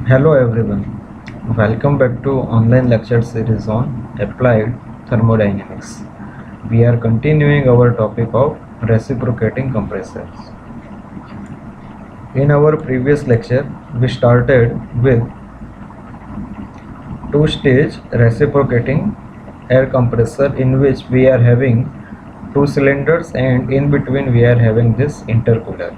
Hello everyone, welcome back to online lecture series on Applied Thermodynamics. We are continuing our topic of reciprocating compressors. In our previous lecture, we started with two-stage reciprocating air compressor in which we are having two cylinders and in between we are having this intercooler.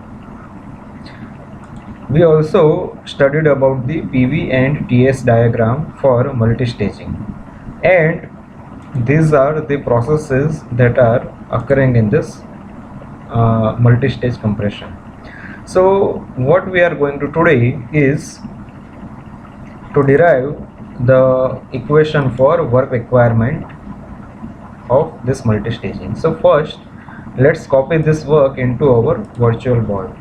We also studied about the PV and TS diagram for multistaging, and these are the processes that are occurring in this multi-stage compression. So what we are going to today is to derive the equation for work requirement of this multi-staging. So first let's copy this work into our virtual board.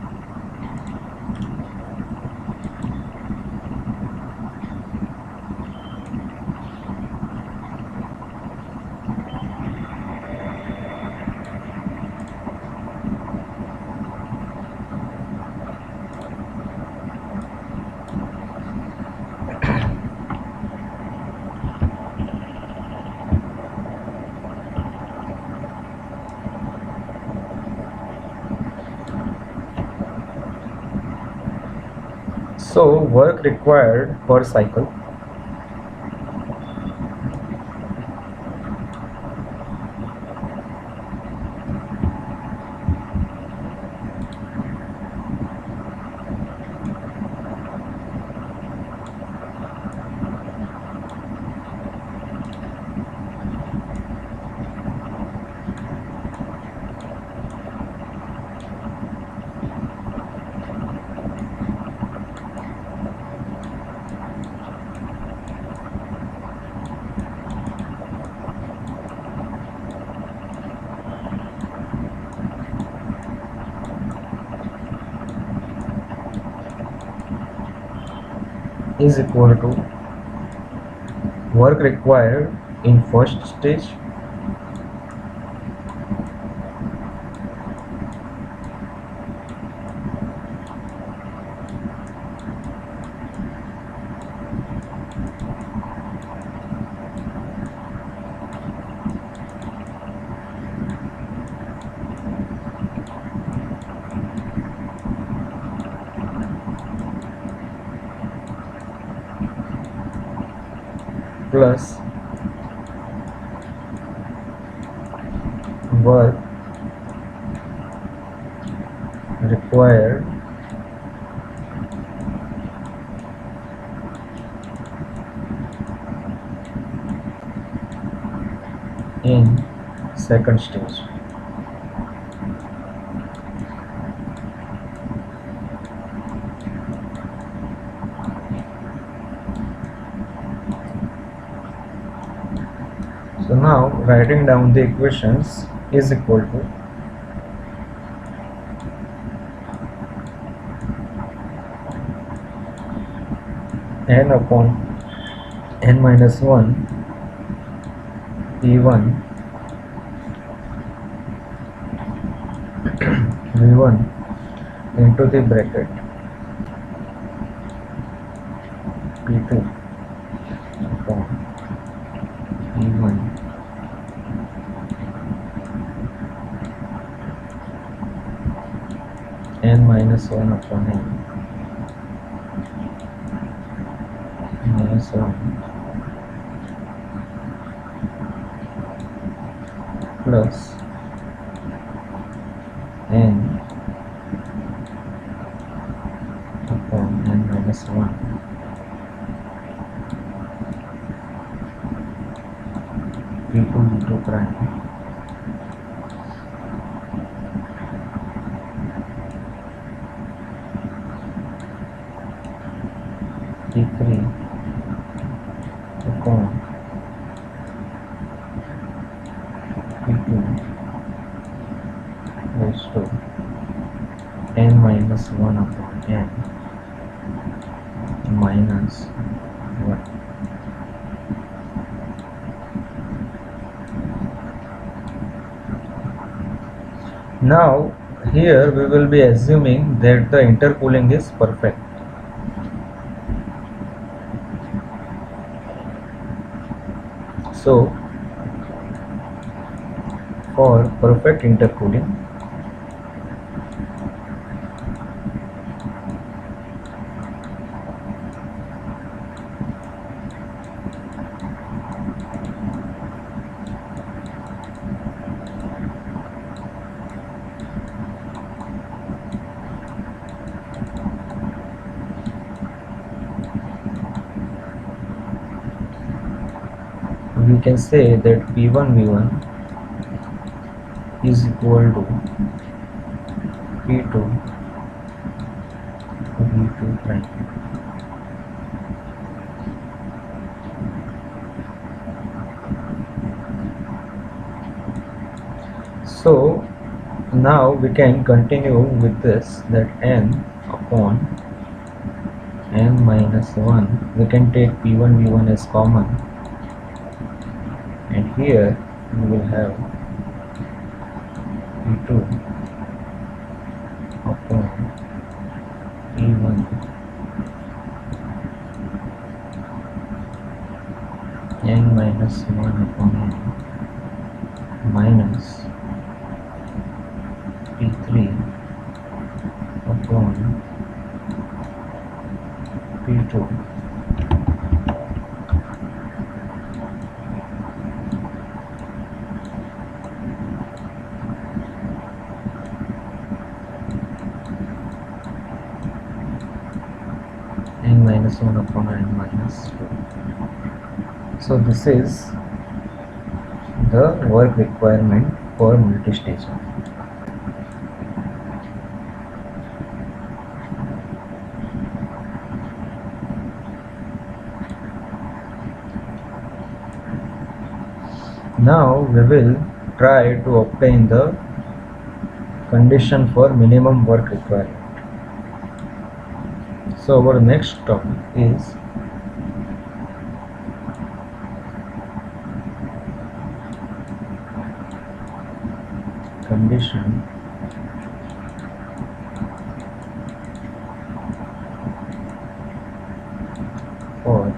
So work required per cycle is equal to work required in first stage plus work required in second stage. So now writing down the equations is equal to n upon n minus 1 P1 V1 into the bracket P2 upon P1 n minus 1 upon n minus 1 plus n upon n minus 1 P2 into prime P3 upon P2 raised to n minus 1 upon n minus 1. Now here we will be assuming that the intercooling is perfect. So for perfect intercooling, we can say that P1 V1 is equal to P2 V2 prime. So now we can continue with this, that n upon n minus 1, we can take P1 V1 as common, and here we will have P2 upon P1 n minus 1 upon n minus P3 upon P2 n minus 1 upon n minus 2. So this is the work requirement for multi-staging. Now we will try to obtain the condition for minimum work requirement. So our next topic is condition for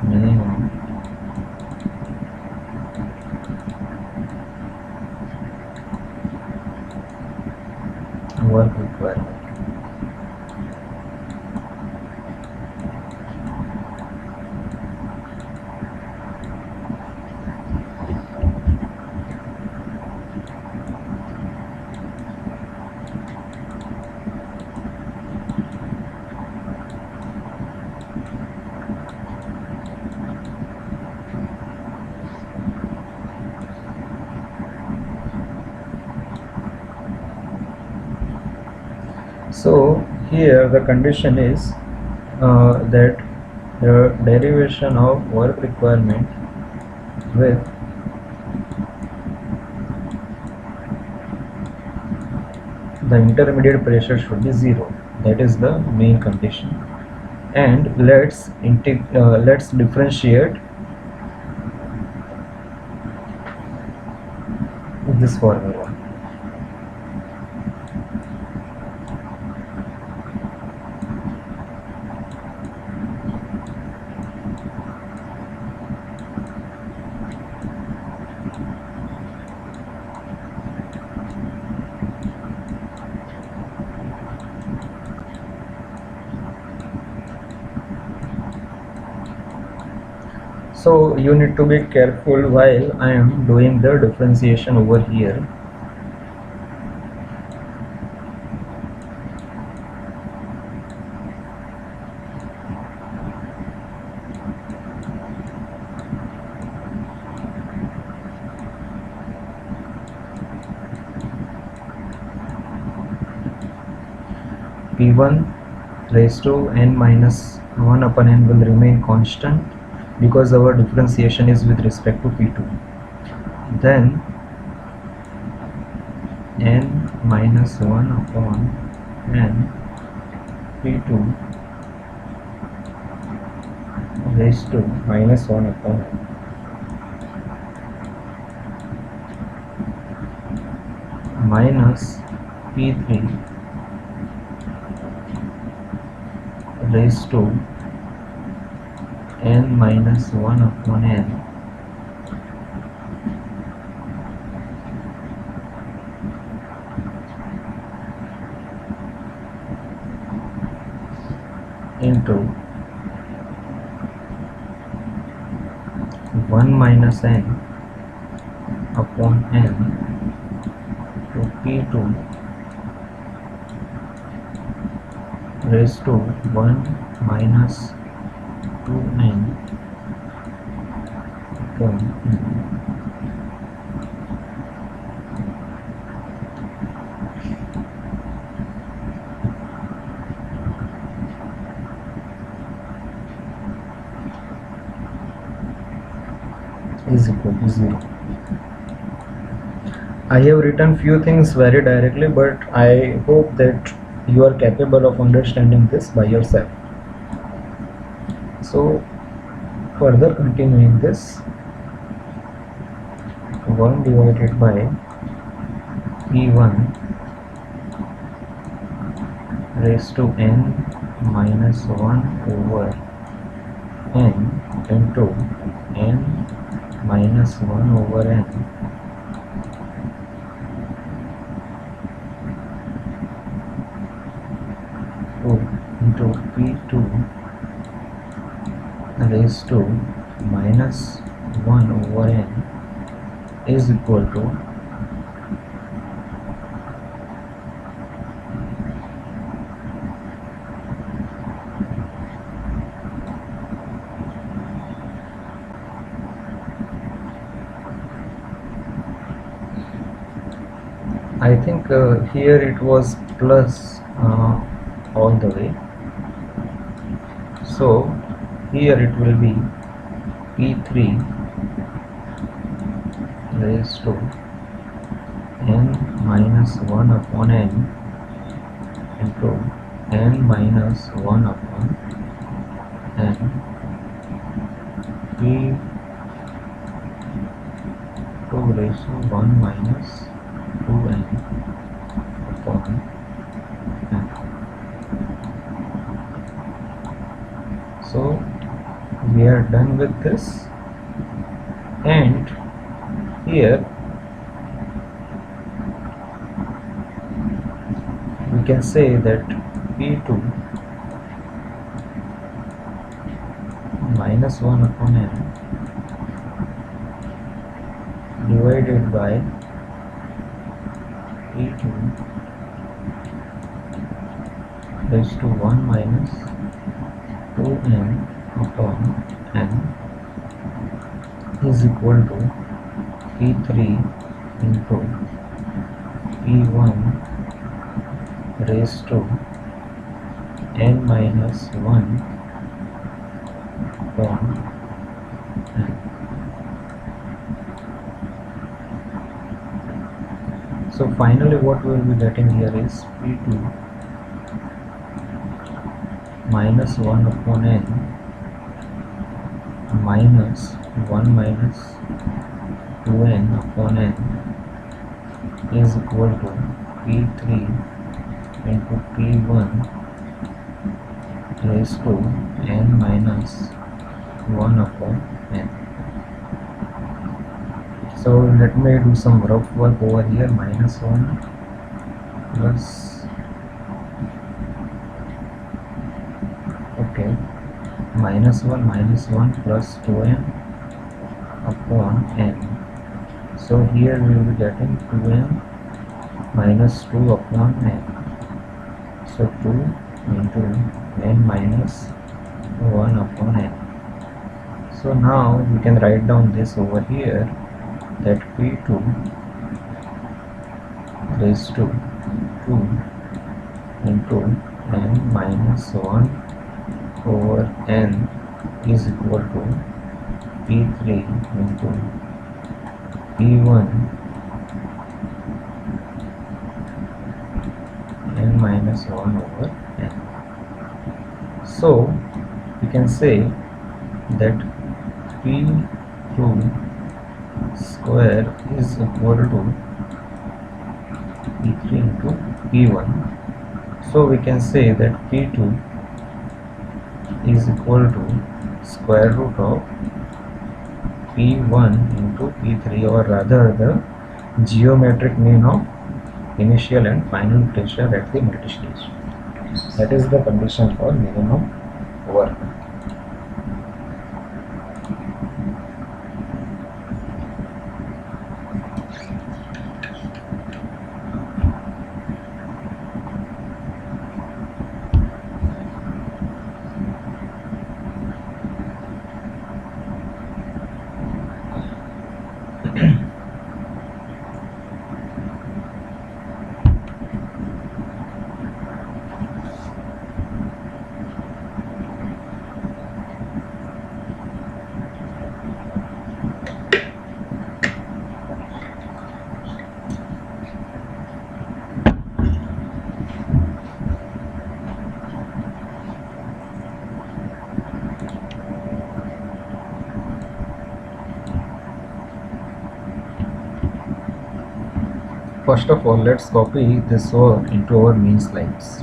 minimum work requirement. So here the condition is that the derivation of work requirement with the intermediate pressure should be 0. That is the main condition. And let's differentiate this formula. So you need to be careful while I am doing the differentiation over here. P1 raised to n minus 1 upon n will remain constant because our differentiation is with respect to P2. Then n minus 1 upon n P2 raised to minus 1 upon n minus P3 raised to n minus 1 upon n into 1 minus n upon n to p2 raised to 1 minus 2n upon n. Is equal to 0. I have written few things very directly, but I hope that you are capable of understanding this by yourself. So further continuing this, 1 divided by p1 raised to n minus 1 over n into n minus 1 over n into p2 raised to minus 1 over n is equal to I think here it was plus all the way, so here it will be p3 raised to n minus 1 upon n into n minus 1 upon n p2 raised to 1 minus 2n upon n. So we are done with this, and here we can say that p2 minus 1 upon n divided by p2 raised to 1 minus 2n upon n is equal to p3 into p1 raised to n minus 1 upon n. So finally what we will be getting here is p2 minus 1 upon n minus 1 minus 2n upon n is equal to p3 into p1 raised to n minus 1 upon n. So let me do some rough work over here. Minus 1 plus, okay, minus 1 plus 2n upon n. So here we will be getting 2n minus 2 upon n. So 2 into n minus 1 upon n. So now we can write down this over here, that p2 raised to 2 into n minus 1 over n is equal to p3 into p1 n minus 1 over n. So we can say that p2 square is equal to p3 into p1. So we can say that p2 is equal to square root of P1 into P3, or rather the geometric mean of initial and final pressure at the multistage. That is the condition for minimum work. First of all, let's copy this work into our main slides.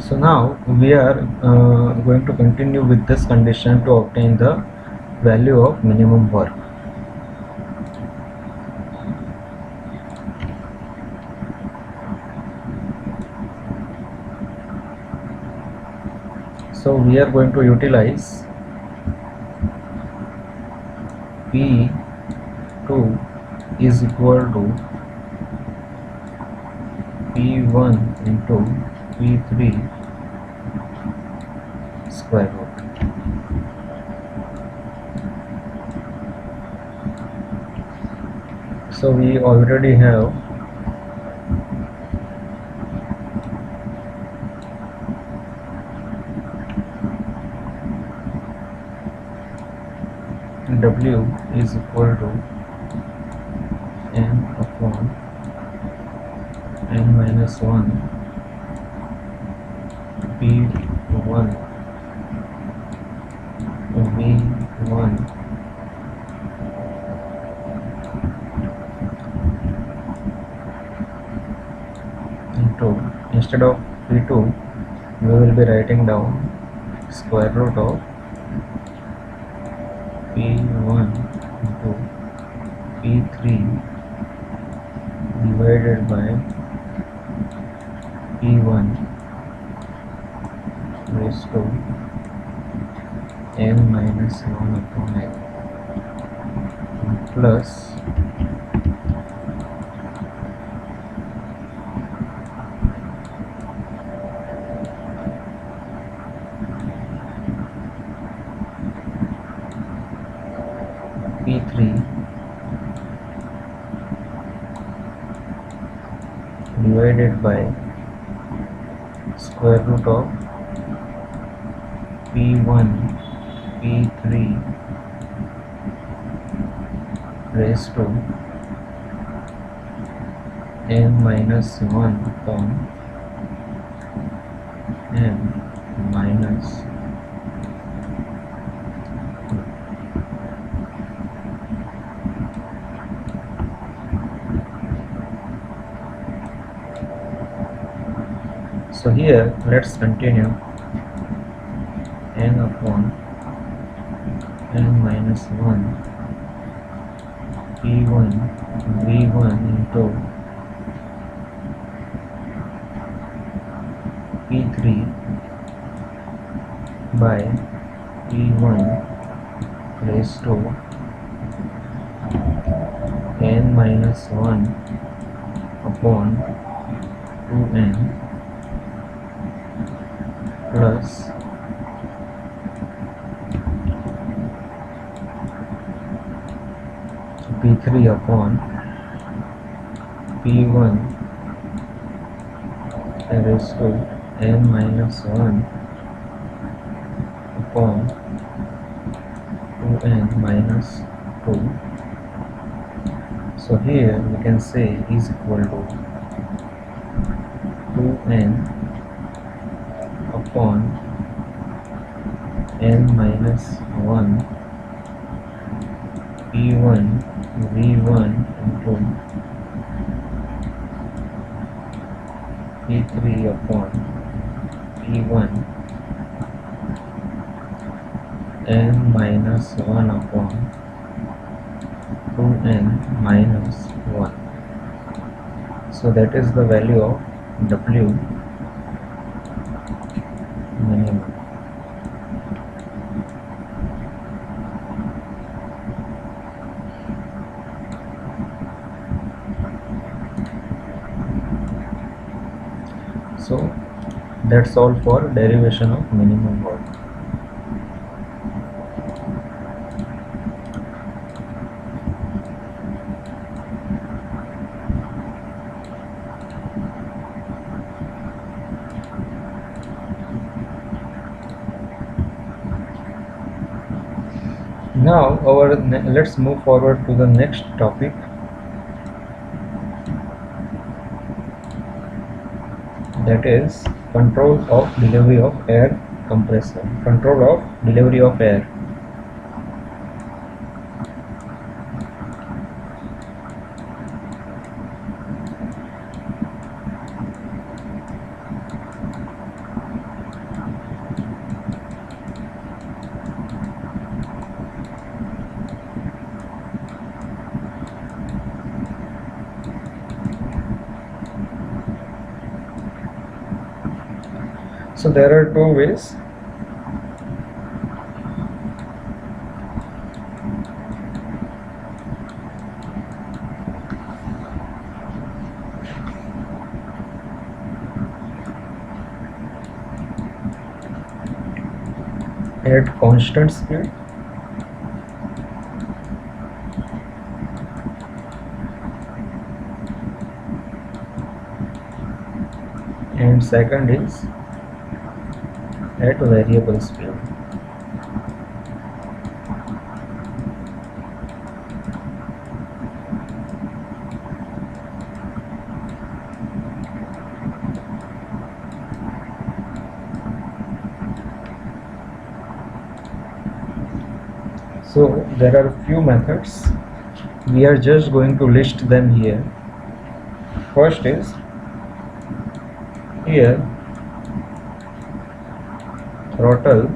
So now we are going to continue with this condition to obtain the value of minimum work. So we are going to utilize P2 is equal to P1 into P3 square root. So we already have W is equal to M upon N minus 1 P1 V1 into, instead of P2 we will be writing down square root of P1 into P3 divided by P1 raised to N minus 1 upon N plus P3 divided by square root of P1 P3 raised to N minus 1 upon N minus 2. So here let's continue N upon n minus 1 P1 V1 into P3 by P1 raised to n minus 1 upon 2n plus P3 upon P1 raised to n minus 1 upon 2n minus 2. So here we can say is equal to 2n upon n minus 1 P1 V1 into P3 upon P1 n minus 1 upon 2n minus 1. So that is the value of W minimum. So that's all for derivation of minimum work. Now let's move forward to the next topic, that is control of delivery of air compressor. Control of delivery of air. So there are two ways. At constant speed and second is at variable speed. So there are few methods. We are just going to list them here. First is here throttle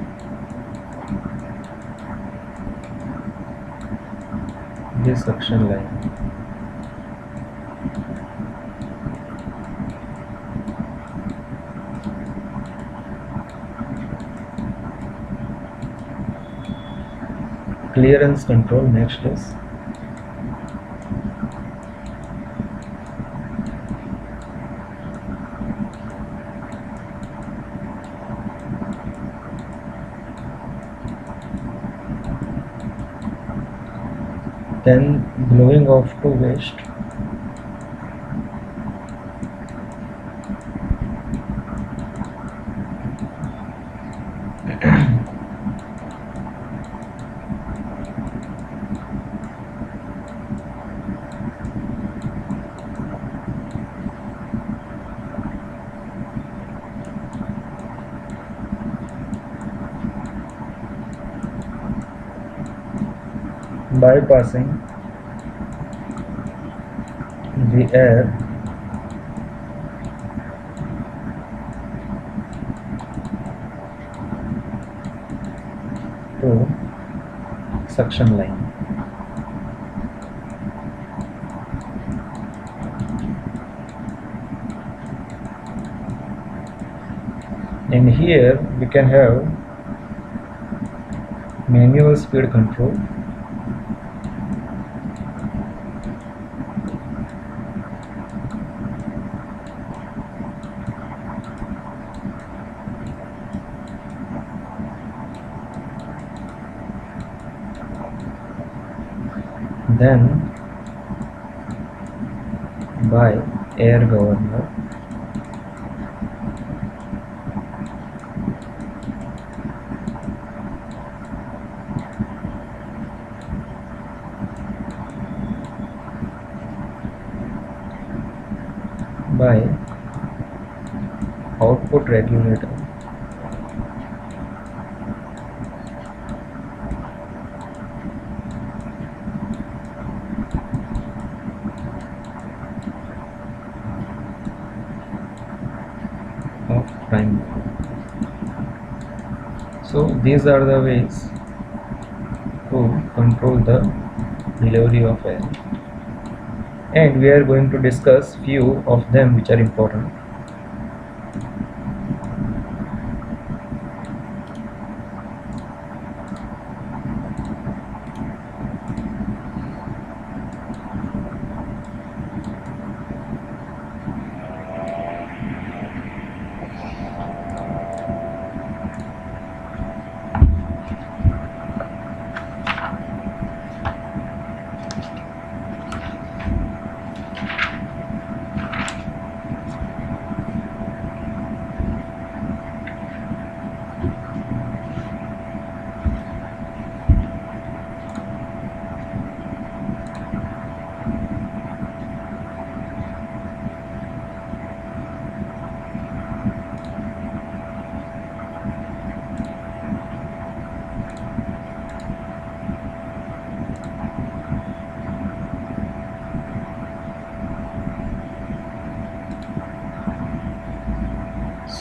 this suction line. Clearance control next is then blowing off to waste. Bypassing the air to suction line. And here we can have manual speed control, then by air governor, by output regulator, of prime mover. So these are the ways to control the delivery of air, and we are going to discuss few of them which are important.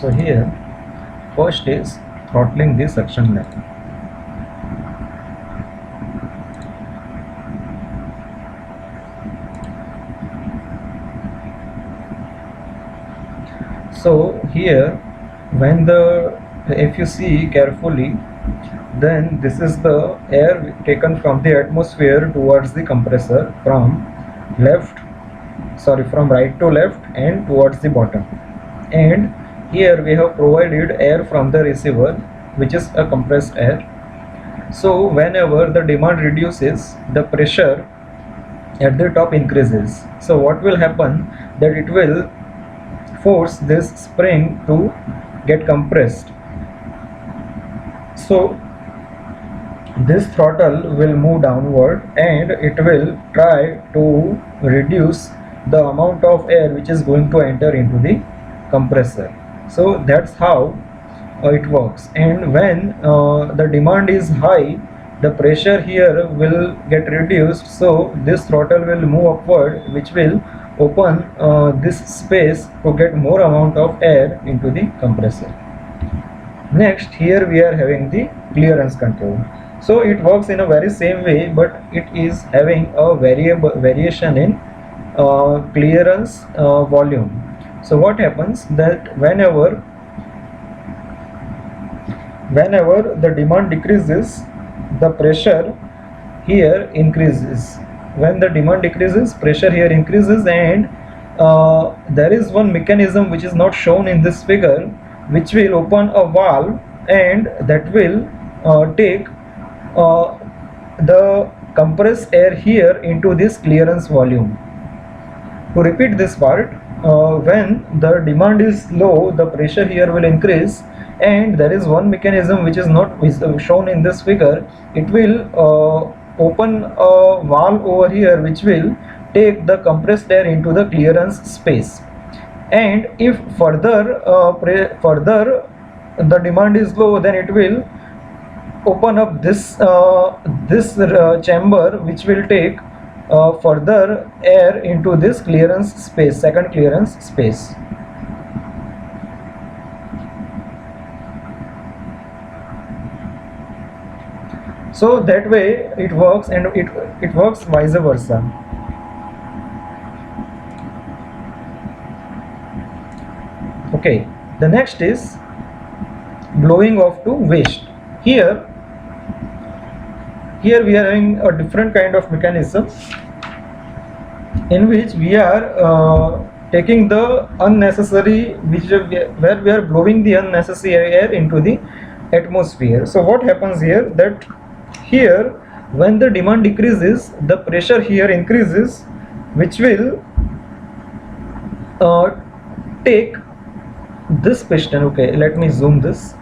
So here first is throttling the suction line. So here if you see carefully, then this is the air taken from the atmosphere towards the compressor from right to left and towards the bottom, and here we have provided air from the receiver, which is a compressed air. So whenever the demand reduces, the pressure at the top increases. So what will happen, that it will force this spring to get compressed. So this throttle will move downward and it will try to reduce the amount of air which is going to enter into the compressor. So that's how it works. And when the demand is high, the pressure here will get reduced, so this throttle will move upward, which will open this space to get more amount of air into the compressor. Next, here we are having the clearance control. So it works in a very same way, but it is having a variation in clearance volume. So what happens, that whenever the demand decreases, the pressure here increases. When the demand decreases, pressure here increases, and there is one mechanism which is not shown in this figure, which will open a valve, and that will take the compressed air here into this clearance volume. To repeat this part, when the demand is low, the pressure here will increase, and there is one mechanism which is not shown in this figure. It will open a valve over here, which will take the compressed air into the clearance space. And if further the demand is low, then it will open up this chamber, which will take further air into this clearance space, second clearance space. So that way it works, and it works vice versa. Okay, the next is blowing off to waste. Here we are having a different kind of mechanism in which we are taking the unnecessary, where we are blowing the unnecessary air into the atmosphere. So what happens here, that here when the demand decreases, the pressure here increases, which will take this piston. Okay, let me zoom this,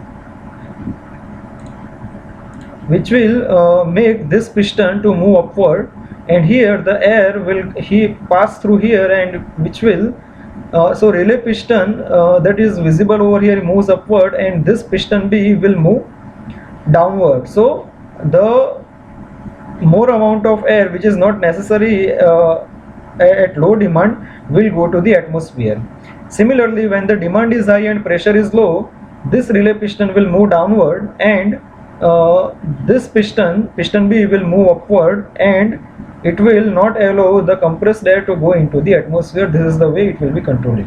which will make this piston to move upward, and here the air will pass through here, and which will so relay piston that is visible over here moves upward, and this piston B will move downward. So the more amount of air which is not necessary at low demand will go to the atmosphere. Similarly, when the demand is high and pressure is low, this relay piston will move downward, and this piston B will move upward, and it will not allow the compressed air to go into the atmosphere. This is the way it will be controlling.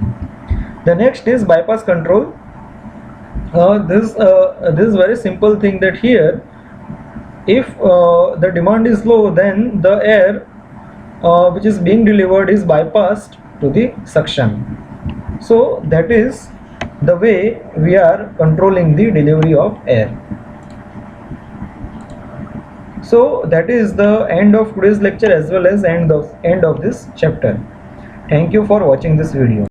The next is bypass control. This is very simple thing, that here if the demand is low, then the air which is being delivered is bypassed to the suction. So that is the way we are controlling the delivery of air. So that is the end of today's lecture, as well as end of this chapter. Thank you for watching this video.